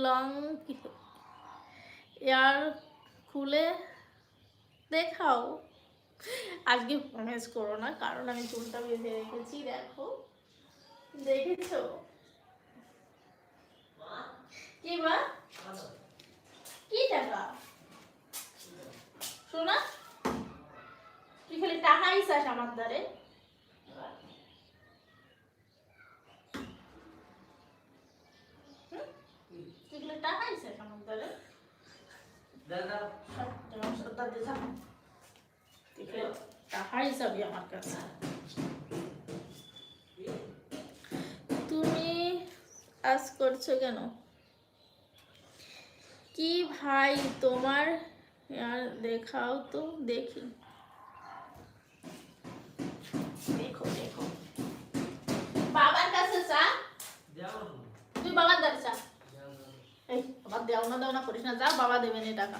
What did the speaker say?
Long air খুলে দেখাও। আজকে প্রমিস করো না, কারণ আমি চুলটা বেঁধে রেখেছি। দেখো, দেখেছো কি বা কি টাকা শোনা, তুই খালি টাকাই চাস আমার দ্বারে। তুই খালি টাকাই চাস আমার দ্বারে। টাকাই চাবি আমার কাছে। তুমি আজ করছো কেন? কি ভাই তোমার यार দেখাও তো দেখি। দেখো দেখো, বাবার কাছে চা, তুই বাবার কাছে চা। এই বাবা, দেও না করিস না, যা, বাবা দেবেন এই টাকা।